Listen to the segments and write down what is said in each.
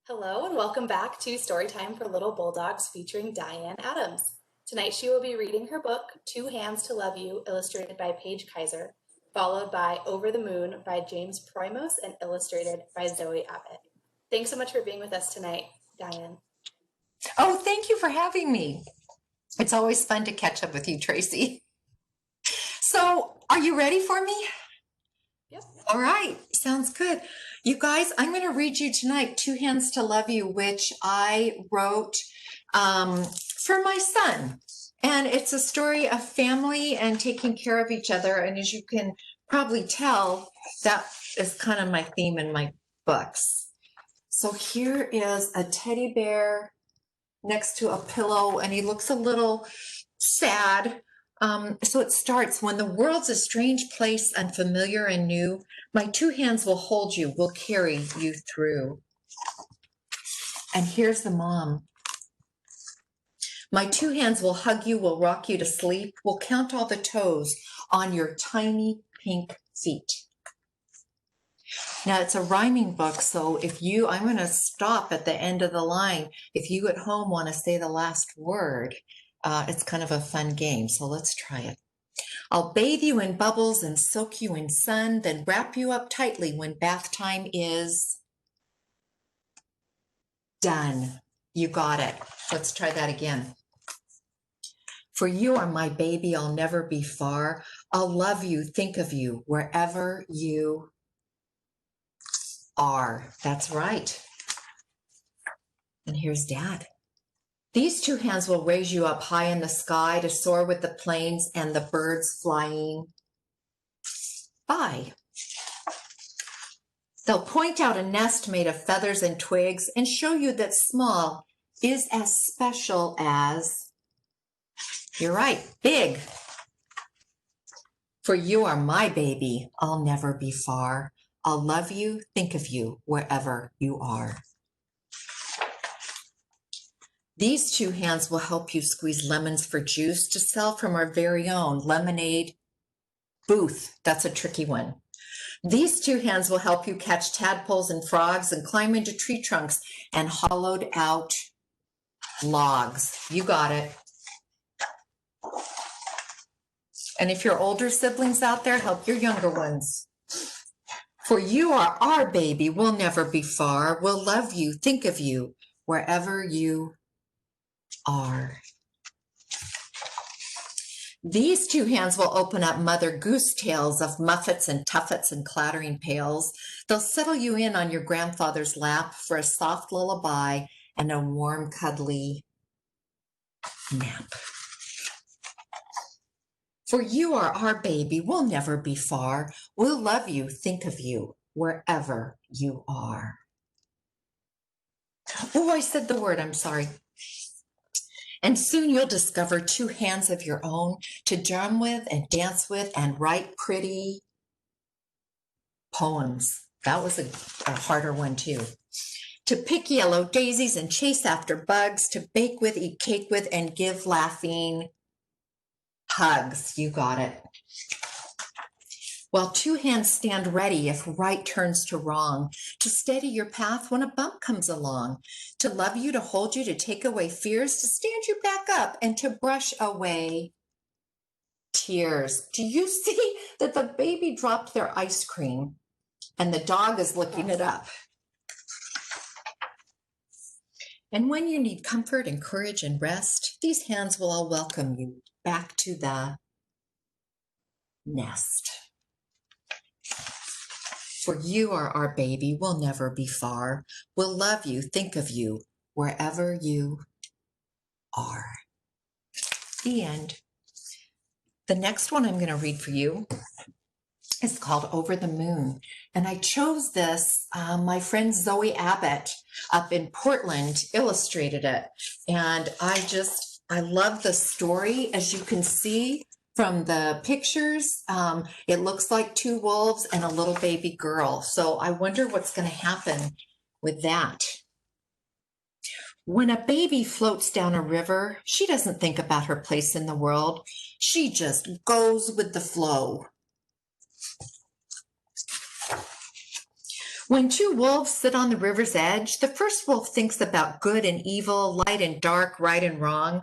Hello and welcome back to Storytime for Little Bulldogs featuring Diane Adams. Tonight she will be reading her book, Two Hands to Love You, illustrated by Paige Keiser, followed by Over the Moon by James Proimos and illustrated by Zoe Abbott. Thanks so much for being with us tonight, Diane. Oh, thank you for having me. It's always fun to catch up with you, Tracy. So, are you ready for me? Yep. All right, sounds good. You guys, I'm going to read you tonight Two Hands to Love You, which I wrote for my son. And it's a story of family and taking care of each other. And as you can probably tell, that is kind of my theme in my books. So here is a teddy bear next to a pillow, and he looks a little sad. So it starts, when the world's a strange place, unfamiliar and new, my two hands will hold you, will carry you through. And here's the mom. My two hands will hug you, will rock you to sleep, will count all the toes on your tiny pink feet. Now, it's a rhyming book, so I'm going to stop at the end of the line. If you at home want to say the last word, it's kind of a fun game, so let's try it. I'll bathe you in bubbles and soak you in sun, then wrap you up tightly when bath time is done. You got it. Let's try that again. For you are my baby, I'll never be far. I'll love you, think of you, wherever you are. That's right. And here's Dad. These two hands will raise you up high in the sky to soar with the planes and the birds flying by. They'll point out a nest made of feathers and twigs and show you that small is as special as, you're right, big. For you are my baby, I'll never be far. I'll love you, think of you, wherever you are. These two hands will help you squeeze lemons for juice to sell from our very own lemonade booth. That's a tricky one. These two hands will help you catch tadpoles and frogs and climb into tree trunks and hollowed out logs. You got it. And if your older siblings out there, help your younger ones. For you are our baby, we'll never be far. We'll love you, think of you, wherever you are. These two hands will open up Mother Goose tales of muffets and tuffets and clattering pails. They'll settle you in on your grandfather's lap for a soft lullaby and a warm, cuddly nap. For you are our baby, we'll never be far. We'll love you, think of you, wherever you are. Oh, I said the word, I'm sorry. And soon you'll discover two hands of your own to drum with and dance with and write pretty poems. That was a harder one too. To pick yellow daisies and chase after bugs, to bake with, eat cake with, and give laughing hugs. You got it. While two hands stand ready if right turns to wrong, to steady your path when a bump comes along, to love you, to hold you, to take away fears, to stand you back up, and to brush away tears. Do you see that the baby dropped their ice cream and the dog is licking it up? And when you need comfort and courage and rest, these hands will all welcome you back to the nest. For you are our baby, we'll never be far. We'll love you, think of you, wherever you are. The end. The next one I'm going to read for you is called Over the Moon. And I chose this, my friend Zoe Abbott up in Portland illustrated it. And I love the story. As you can see from the pictures, it looks like two wolves and a little baby girl. So I wonder what's going to happen with that. When a baby floats down a river, she doesn't think about her place in the world. She just goes with the flow. When two wolves sit on the river's edge, the first wolf thinks about good and evil, light and dark, right and wrong.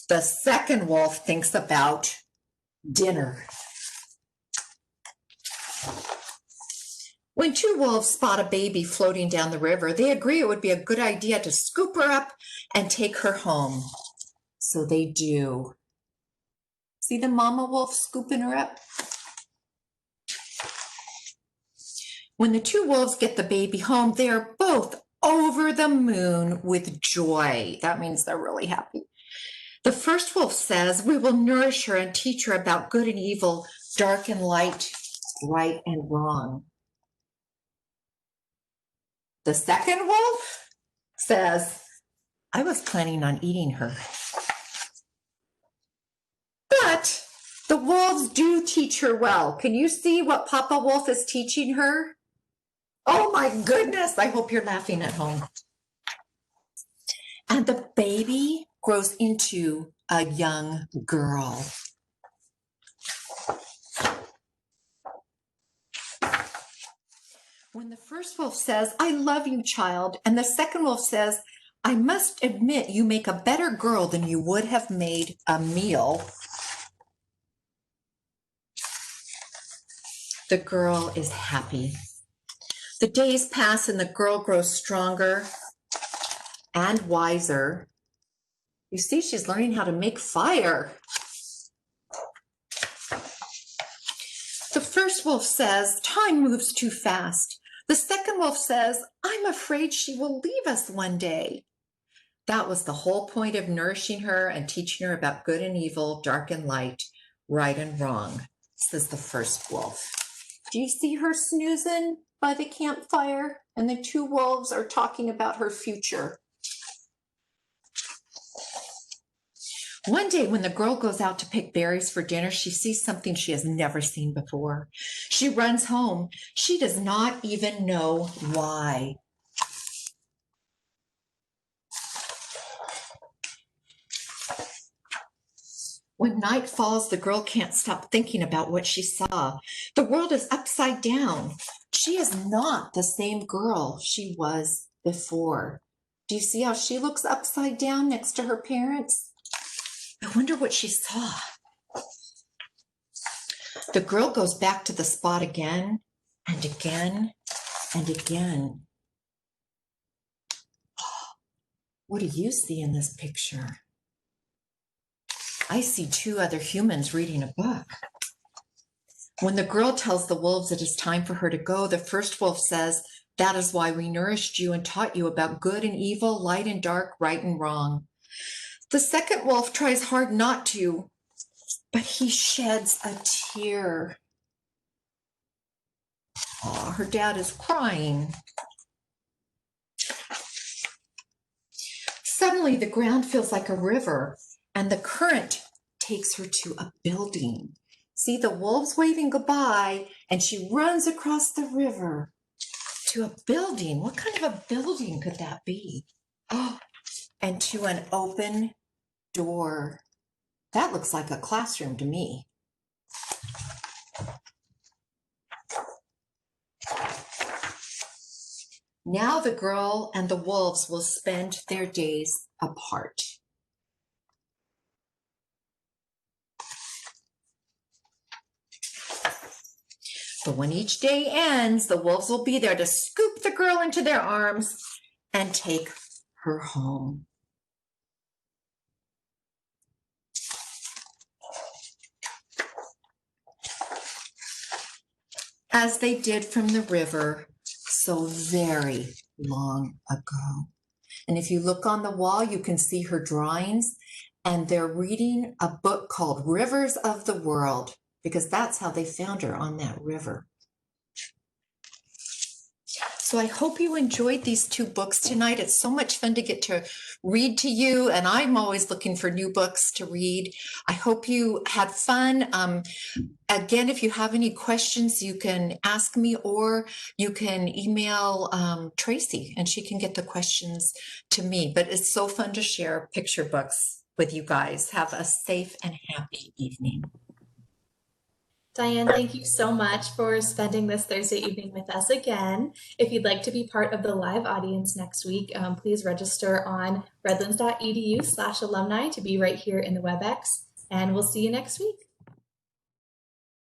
The second wolf thinks about dinner. When two wolves spot a baby floating down the river, they agree it would be a good idea to scoop her up and take her home. So they do. See the mama wolf scooping her up? When the two wolves get the baby home, they are both over the moon with joy. That means they're really happy. The first wolf says, "We will nourish her and teach her about good and evil, dark and light, right and wrong." The second wolf says, "I was planning on eating her." But the wolves do teach her well. Can you see what Papa Wolf is teaching her? Oh my goodness, I hope you're laughing at home. And the baby grows into a young girl. When the first wolf says, "I love you, child," and the second wolf says, "I must admit you make a better girl than you would have made a meal," the girl is happy. The days pass and the girl grows stronger and wiser. You see, she's learning how to make fire. The first wolf says, "Time moves too fast." The second wolf says, "I'm afraid she will leave us one day." That was the whole point of nourishing her and teaching her about good and evil, dark and light, right and wrong, says the first wolf. Do you see her snoozing by the campfire? And the two wolves are talking about her future. One day when the girl goes out to pick berries for dinner, she sees something she has never seen before. She runs home. She does not even know why. When night falls, the girl can't stop thinking about what she saw. The world is upside down. She is not the same girl she was before. Do you see how she looks upside down next to her parents? I wonder what she saw. The girl goes back to the spot again and again and again. What do you see in this picture? I see two other humans reading a book. When the girl tells the wolves it is time for her to go, the first wolf says, "That is why we nourished you and taught you about good and evil, light and dark, right and wrong." The second wolf tries hard not to, but he sheds a tear. Oh, her dad is crying. Suddenly, the ground feels like a river, and the current takes her to a building. See the wolves waving goodbye, and she runs across the river to a building. What kind of a building could that be? Oh, and to an open door. That looks like a classroom to me. Now the girl and the wolves will spend their days apart. But when each day ends, the wolves will be there to scoop the girl into their arms and take her home. As they did from the river so very long ago. And if you look on the wall, you can see her drawings, and they're reading a book called Rivers of the World, because that's how they found her, on that river. So I hope you enjoyed these two books tonight. It's so much fun to get to read to you, and I'm always looking for new books to read. I hope you had fun. Again, if you have any questions, you can ask me, or you can email Tracy, and she can get the questions to me. But it's so fun to share picture books with you guys. Have a safe and happy evening. Diane, thank you so much for spending this Thursday evening with us again. If you'd like to be part of the live audience next week, please register on redlands.edu/alumni to be right here in the WebEx, and we'll see you next week.